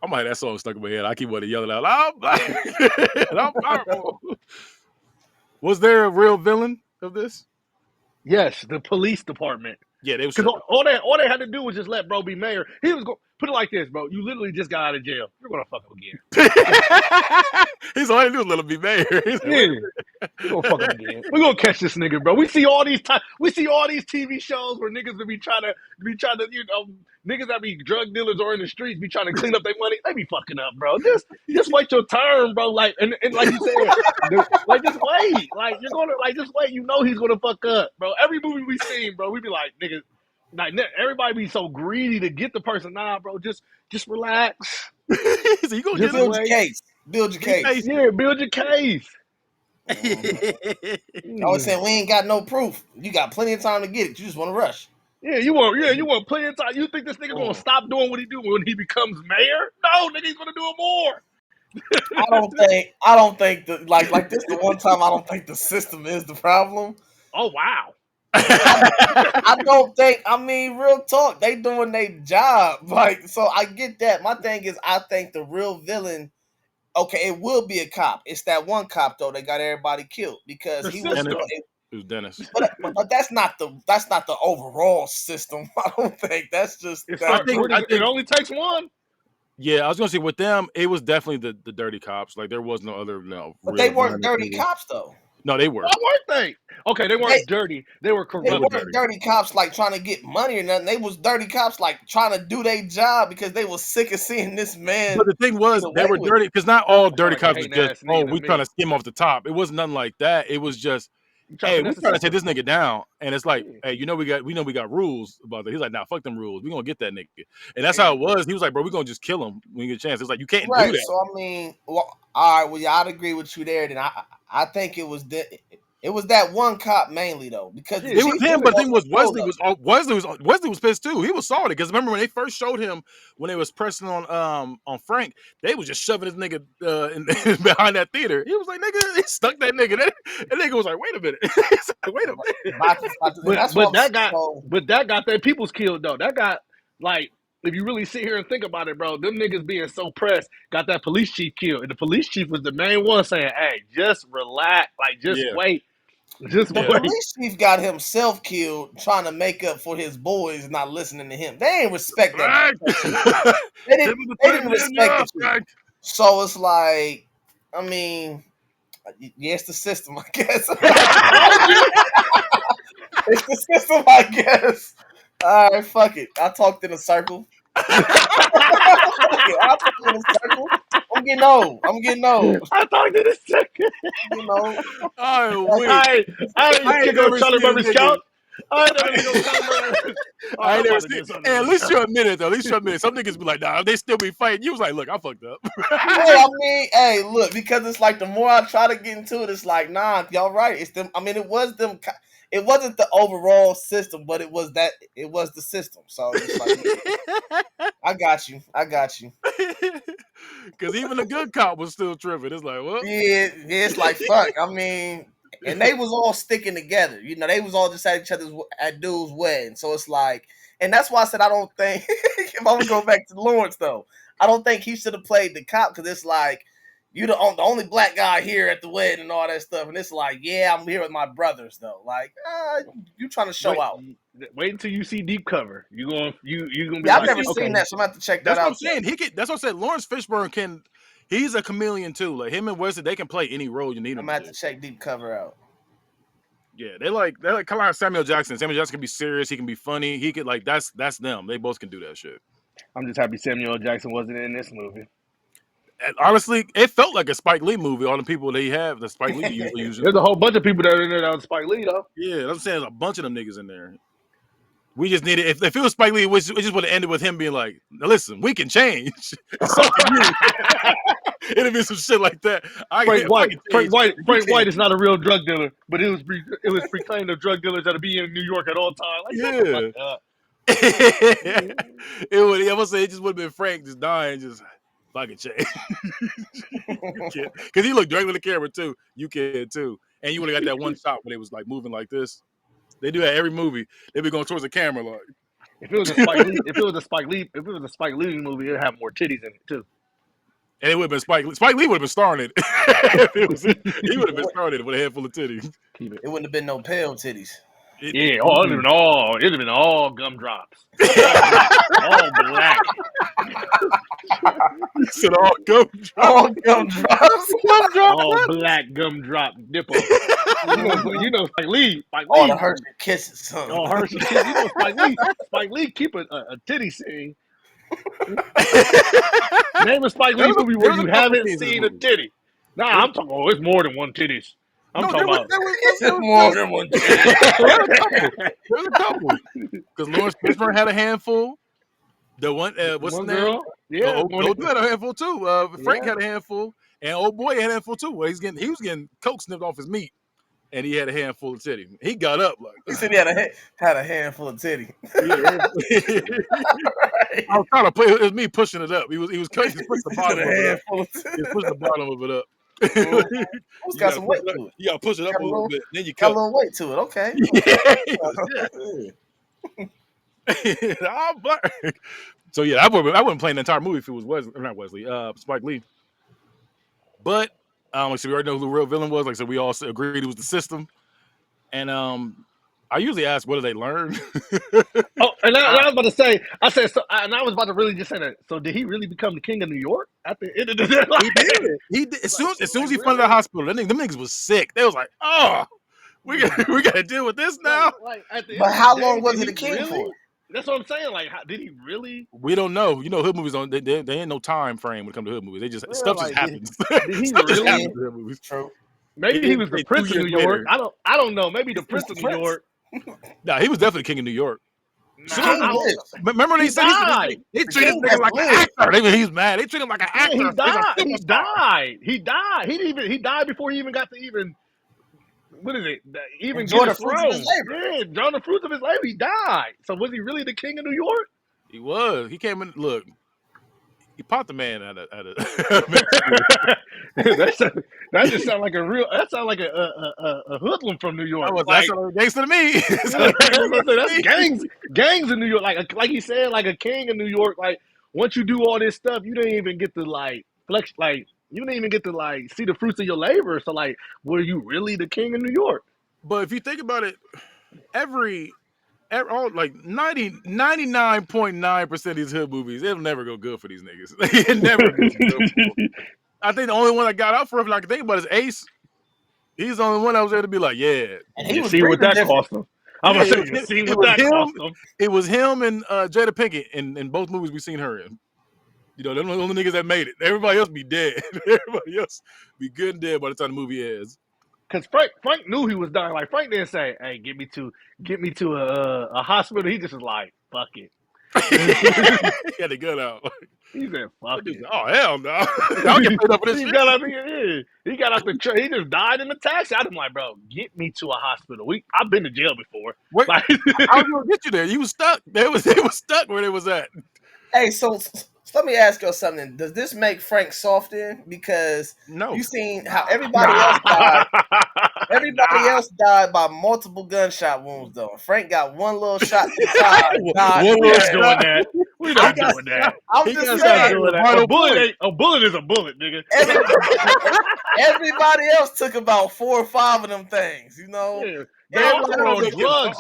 I might have that song stuck in my head. I keep wanting to yell it out. I'm black and I'm powerful. Was there a real villain of this? Yes, the police department. Yeah, they was. Because all they had to do was just let bro be mayor. He was going put it like this, bro. You literally just got out of jail. You're gonna fuck up again. He's all he do is let him be mayor. Yeah. We gonna fuck him again. We gonna catch this nigga, bro. We see all these TV shows where niggas be trying to niggas that be drug dealers or in the streets be trying to clean up their money. They be fucking up, bro. Just wait your turn, bro. Like and like you said, like just wait. Like you're gonna just wait. You know he's gonna fuck up, bro. Every movie we seen, bro, we be like niggas. Like everybody be so greedy to get the person. Nah, bro, just relax. So you gonna Just build your case. Build your case. Yeah, build your case. I always saying we ain't got no proof. You got plenty of time to get it. You just want to rush. Yeah, you want plenty of time. You think this nigga gonna stop doing what he do when he becomes mayor? No, nigga, he's gonna do it more. I don't think like this the one time I don't think the system is the problem. Oh wow. I don't think. I mean, real talk. They doing their job. Like, so I get that. My thing is, I think the real villain. Okay, it will be a cop. It's that one cop though that got everybody killed because he was. It was Dennis. But that's not the overall system. I don't think that's just. I think it only takes one. Yeah, I was gonna say with them, it was definitely the dirty cops. Like there was no other But they weren't dirty cops though. No, they were. Why weren't they? Okay, they weren't dirty. They were corrupt. They weren't dirty cops like trying to get money or nothing. They was dirty cops like trying to do their job because they was sick of seeing this man. But the thing was, they were dirty because not all dirty cops was just, we trying to skim off the top. It wasn't nothing like that. It was just, hey, we trying to take this nigga down. And it's like, hey, we know we got rules about that. He's like, nah, fuck them rules. We gonna get that nigga. And that's how it was. He was like, bro, we gonna just kill him when you get a chance. It's like, you can't do that. So I mean, well, all right, well, yeah, I'd agree with you there. Then I think it was that one cop mainly though, because it was him. But the thing was, Wesley was pissed too. He was salty because remember when they first showed him when they was pressing on Frank, they was just shoving his nigga behind that theater. He was like, nigga, he stuck that nigga. That nigga was like, wait a minute, wait a minute. But that got their peoples killed though. That got like. If you really sit here and think about it, bro, them niggas being so pressed got that police chief killed. And the police chief was the main one saying, hey, just relax. Like, just wait. Just wait. The police chief got himself killed trying to make up for his boys not listening to him. They ain't respect that. They didn't respect it. So it's like, I mean, it's the system, I guess. It's the system, I guess. All right, fuck it. I talked in a circle. I'm getting old. I talked in a circle. You know. I ain't gonna Charlie Murphy's couch. I never seen. Hey, at least you're a minute though. At least you're a minute. Some niggas be like, nah, they still be fighting. You was like, look, I fucked up. Hey, look, because it's like the more I try to get into it, it's like, nah, y'all right. It's them. I mean, it was them. It wasn't the overall system, but it was the system. So it's like, I got you. Because even the good cop was still tripping. It's like, what? Yeah, it's like, fuck. I mean, and they was all sticking together. You know, they was all just at each other's at dude's wedding. So it's like, and that's why I said I don't think if I'm gonna go back to Lawrence though, I don't think he should have played the cop because it's like. You the only black guy here at the wedding and all that stuff, and it's like, yeah, I'm here with my brothers though. Like, you trying to show out? Wait until you see Deep Cover. You gonna be. Yeah, I've never seen that, so I'm gonna have to check that out. That's what I'm saying. That's what I said. Lawrence Fishburne he's a chameleon too. Like him and Wesley, they can play any role you need them. I'm gonna have to check Deep Cover out. Yeah, they like kind of like Samuel Jackson. Samuel Jackson can be serious. He can be funny. He could like that's them. They both can do that shit. I'm just happy Samuel Jackson wasn't in this movie. And honestly, it felt like a Spike Lee movie. All the people they have, the Spike Lee usually use. There's a whole bunch of people that are in there that was Spike Lee, though. Yeah, I'm saying there's a bunch of them niggas in there. We just needed, if it was Spike Lee, it just would have ended with him being like, now listen, we can change. So can you. It'd have been some shit like that. Frank White is not a real drug dealer, but it was proclaimed of drug dealers that'll be in New York at all times. Like, yeah. I must say, it just would have been Frank just dying, just. I can change. Because he looked directly at the camera too. You can too. And you would have got that one shot when it was like moving like this. They do that every movie. They be going towards the camera like. If it was a Spike Lee movie, it'd have more titties in it too. And it would have been Spike Lee. Spike Lee would have been starring it. He would have been starring it with a head full of titties. It wouldn't have been no pale titties. It'd have been all gumdrops. All black. He said all gumdrops. All gumdrops. All black gumdrop dippo. You know Spike Lee. All the Hershey Kisses, son. Oh, Hershey Kiss. You know Spike Lee. Spike Lee keep a titty scene. Name a Spike Lee movie where you haven't seen a titty. Nah, I'm talking. Oh, it's more than one titties. I'm talking about. It's more than one titty. There's a couple. Because Lawrence Fishburne had a handful. The one, what's One the name? girl. Yeah. Old had a handful too. Frank had a handful, and old boy had a handful too. Well, he was getting coke snipped off his meat, and he had a handful of titty. He got up like. He said he had a handful of titty. Yeah. Right. I was trying to play. It was me pushing it up. He was pushing the bottom of it up. handful of He titty. was pushing the bottom of it up. Who's got some weight to it? You gotta push it up Got a a little little- bit, then you Got a cut. little weight to it. Okay. So yeah, I wouldn't play an entire movie if it was not Wesley, Spike Lee. But like so we already know who the real villain was. Like so we all agreed it was the system. And I usually ask, what do they learn? Oh, and I was about to say, I said, so, and I was about to really just say that. So did he really become the king of New York at the end of the day? He did. He did. As soon as he funded the hospital, them niggas was sick. They was like, oh, we got to deal with this now. But how long was he the king for? That's what I'm saying. Like, did he really? We don't know. You know, hood movies on. They ain't no time frame when it comes to hood movies. They just stuff like, just happens. Did he Stuff just really? happens in hood movies. True. Maybe he was the 2 prince of years New York. later. I don't know. Maybe the prince of New Prince. York. Nah, he was definitely king of New York. King lives. Remember when He they said died. they treated him king like an has actor. He's mad. They treat him like an actor. Yeah, he He's a died. superstar. He died. He died before he even got to even. What is it? Even Enjoy get the his fruits of throne. his labor. Yeah, enjoy the fruits of his labor. He died. So was he really the king of New York? He was. He came in. Look, he popped the man at a. That just sounds like a real. That sounds like a hoodlum from New York. That sounded like gangster to me. That's gangs in New York. Like he said, like a king in New York. Like once you do all this stuff, you don't even get to like flex. Like you don't even get to like see the fruits of your labor. So like, were you really the king of New York? But if you think about it, all like 99.9% of these hood movies, it'll never go good for these niggas. It never goes good for them. I think the only one that got out for him I can think about is Ace. He's the only one that was there to be like, yeah. And he You was see what breathing that different. cost him. I'm gonna say, you see what that cost him. It was him and Jada Pinkett in both movies we've seen her in. You know, they're the only niggas that made it. Everybody else be dead. Everybody else be good and dead by the time the movie ends. Cause Frank knew he was dying. Like Frank didn't say, "Hey, get me to a hospital." He just was like, "Fuck it." He had the gun out. He said, "Fuck it." Oh hell no! I'll get paid up for this He shit. got out the He got out the truck. He just died in the taxi. I'm like, bro, get me to a hospital. I've been to jail before. Wait, Like, how was gonna get you there? You was stuck. They was stuck where they was at. Hey, so let me ask you something. Does this make Frank soft in? Because No. you seen how everybody else died. Everybody else died by multiple gunshot wounds, though. Frank got one little shot to the side. died. We're not Yeah. doing that. We're not got- doing that. I'm He just got We're not saying. doing that. Vital A bullet is a bullet, nigga. Everybody else took about 4 or 5 of them things, you know. Yeah. They also were on drugs.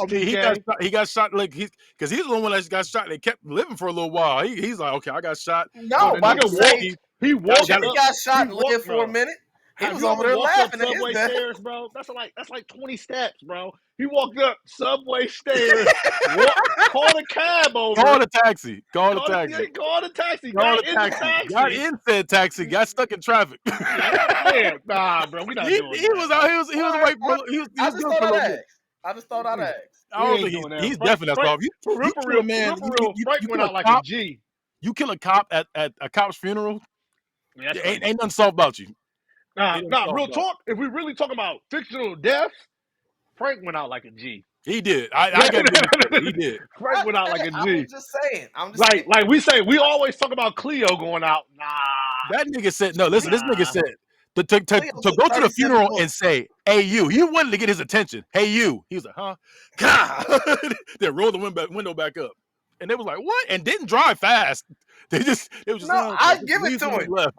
He got shot like because he's the one that got shot. They kept living for a little while. He's like, okay, I got shot. No, the but nigga I'm saying, He walked Jimmy up. got shot and He lived walked, for a bro. minute. He Have was you over ever there walked laughing up at subway his death. stairs, bro? That's like 20 steps, bro. He walked up subway stairs, called a cab over. Call the taxi. Call the Called taxi. the taxi. Call Got the in the taxi. taxi. Got in said taxi. Got stuck in traffic. Yeah, nah, bro. We not he doing he that. was out. He was away. He was I good just for thought a I'd little bit. ask. I just thought I'd ask. I don't We think ain't doing that. he's Frank- definitely Frank- off. You For kill real, a man. Frank You went kill out like cop. a G. You kill a cop at a cop's funeral. Yeah, that's Ain't nothing soft about you. Nah, He done real solved talk. If we really talking about fictional deaths, Frank went out like a G. He did. I got to give him credit. He did. Frank went out like a I G. was just saying. I'm just saying. Like we always talk about Cleo going out. Nah. That nigga said, no, listen, this nigga Nah. said, to go to the funeral and say, hey, you wanted to get his attention. Hey, you. He was like, huh? God. Then rolled the window back up. And they was like, what? And didn't drive fast. It was just, No, I give it to him. Left.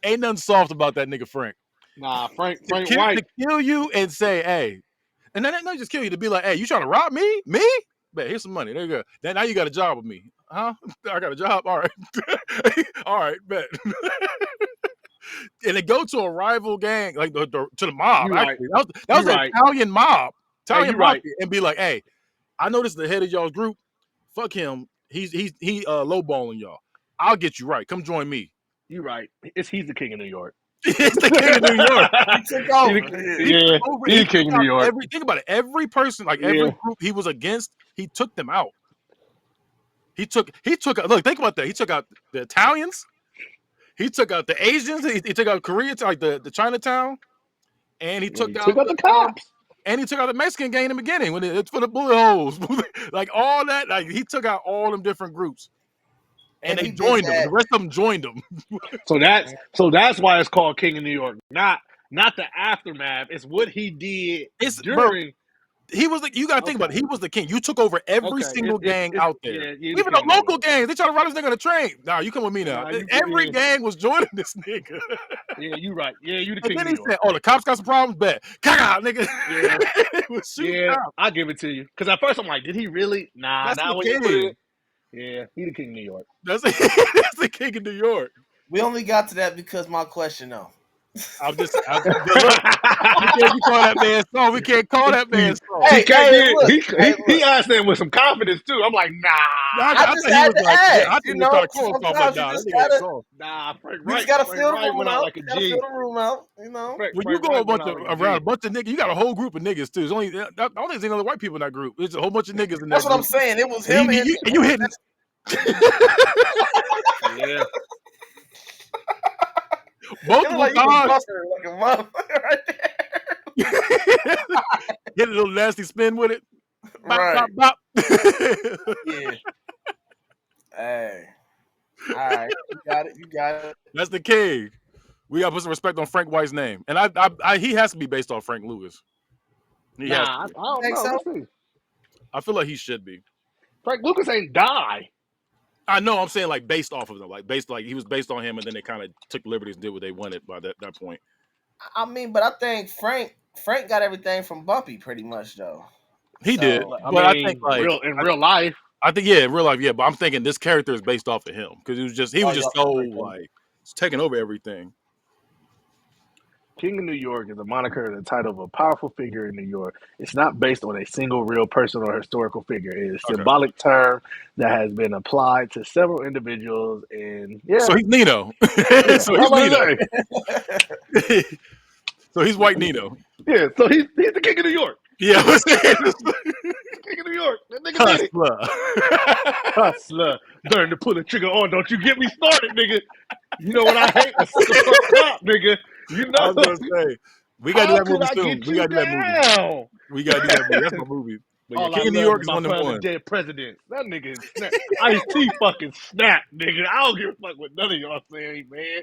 Ain't nothing soft about that nigga Frank. Nah, Frank To White. kill you and say, hey, and then not just kill you, to be like, hey, you trying to rob me? Me? Man, here's some money. There you go. Now you got a job with me. Huh? I got a job. All right. All right, bet. And they go to a rival gang, like to the mob. You right. Actually, that You was an right. Italian mob, Hey, Italian you right. mafia, and be like, "Hey, I know this is the head of y'all's group. Fuck him. He lowballing y'all. I'll get you right. Come join me." You right. He's the king of New York. It's the king of New York. He took over. Yeah, he's the king of New York. Think about it. Every person, like every group he was against, he took them out. He took. Look, think about that. He took out the Italians. He took out the Asians. He took out Korea, like the Chinatown, and he took out the cops. And he took out the Mexican gang in the beginning when it's for the bullet holes, like all that. Like he took out all them different groups, and they joined him. The rest of them joined him. So that's why it's called King of New York, not the aftermath. It's what he did during. He was you gotta think about it. He was the king. You took over every single gang out there. Yeah, even the local gangs. They try to ride this nigga on the train. Nah, you come with me now. Every gang was joining this nigga. Yeah, you right. Yeah, you the king. And then he said, "Oh, the cops got some problems. Bet, nigga." Yeah, I'll give it to you. Because at first I'm like, did he really? Nah, that's now the when king. you yeah, he the king of New York. That's the king of New York. We only got to that because my question, though. I'm just look, we can't call that man song. We can't call that man song. He asked him with some confidence too. I'm like, nah. I just had to ask. I think he was trying to call himself, but Frank you Wright. just gotta fill the room went out out. like a G. Fill the room out. You know, when you go around a bunch of niggas, you got a whole group of niggas too. There's only I don't think there's any other white people in that group. There's a whole bunch of niggas in that. That's what I'm saying. It was him and you hitting. Yeah. Multiple like times. Like a motherfucker right there. Hit a little nasty spin with it. Bop, Right. bop, bop. Yeah. Hey. All right. You got it. That's the king. We gotta put some respect on Frank White's name, and I he has to be based off Frank Lewis. He has to be. I don't know. So? Let's see. I feel like he should be. Frank Lucas ain't die. I know. I'm saying like based off of them, like he was based on him, and then they kind of took liberties and did what they wanted by that point. I mean, but I think Frank got everything from Bumpy pretty much though. He did, but I think like in real life. I think in real life, yeah. But I'm thinking this character is based off of him because he was just so like taking over everything. King of New York is a moniker and the title of a powerful figure in New York. It's not based on a single real person or historical figure. It is a symbolic term that has been applied to several individuals. And so he's Nino. So he's Nino. So he's White Nino. Yeah. So he's the King of New York. Yeah. King of New York. That nigga did it. Hustler. Learn to pull the trigger on. Don't you get me started, nigga. You know what I hate? A sucker cop, nigga. You know. I was gonna say we gotta do that movie soon. We gotta do that movie. We gotta do that movie. That's my movie. But yeah, King of New York is one of them. Dead president. That nigga Ice-T fucking snap, nigga. I don't give a fuck what none of y'all saying, man.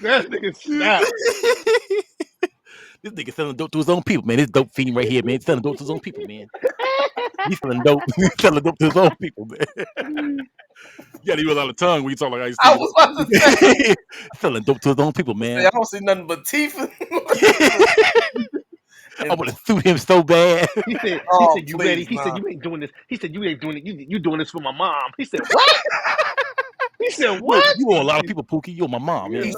That nigga snap. This nigga selling dope to his own people, man. This dope fiend right here, man. He's selling dope to his own people, man. He's selling dope. He's selling dope to his own people, man. You gotta use a lot of tongue when you talk like Ice-T. I was about to say. Selling dope to his own people, man. I don't see nothing but teeth. I want to sue him so bad. He said, you ready? He said, you ain't doing this. He said, you ain't doing it. You doing this for my mom. He said, what? He said, what? You owe a lot of people, Pookie. You're my mom, man. He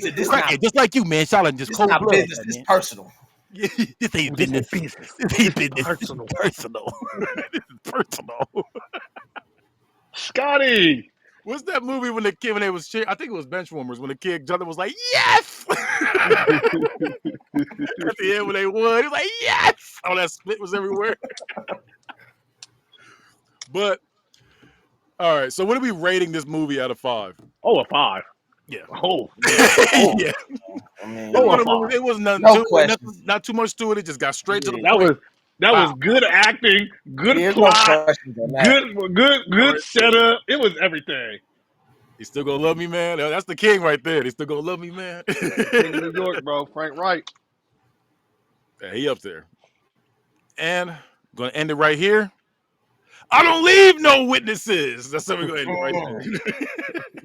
said this just like you, man. Charlotte just cold blood. Business. This is personal. This ain't business. This ain't business. Personal. This is personal. Scotty. What's that movie when they was cheering? I think it was Benchwarmers when the kid Jonathan was like, yes! At the end when they won, he was like, yes! All that spit was everywhere. But, all right, so what are we rating this movie out of 5? Oh, a 5. Yeah. Oh. Yeah. I mean, it was not too much to it. It just got straight to the point. That was good acting, good plot, good setup. It was everything. He still gonna love me, man. That's the king right there. They still gonna love me, man. King of New York, bro. Frank Wright. Yeah, he up there. And gonna end it right here. I don't leave no witnesses. That's how we're gonna end it right there.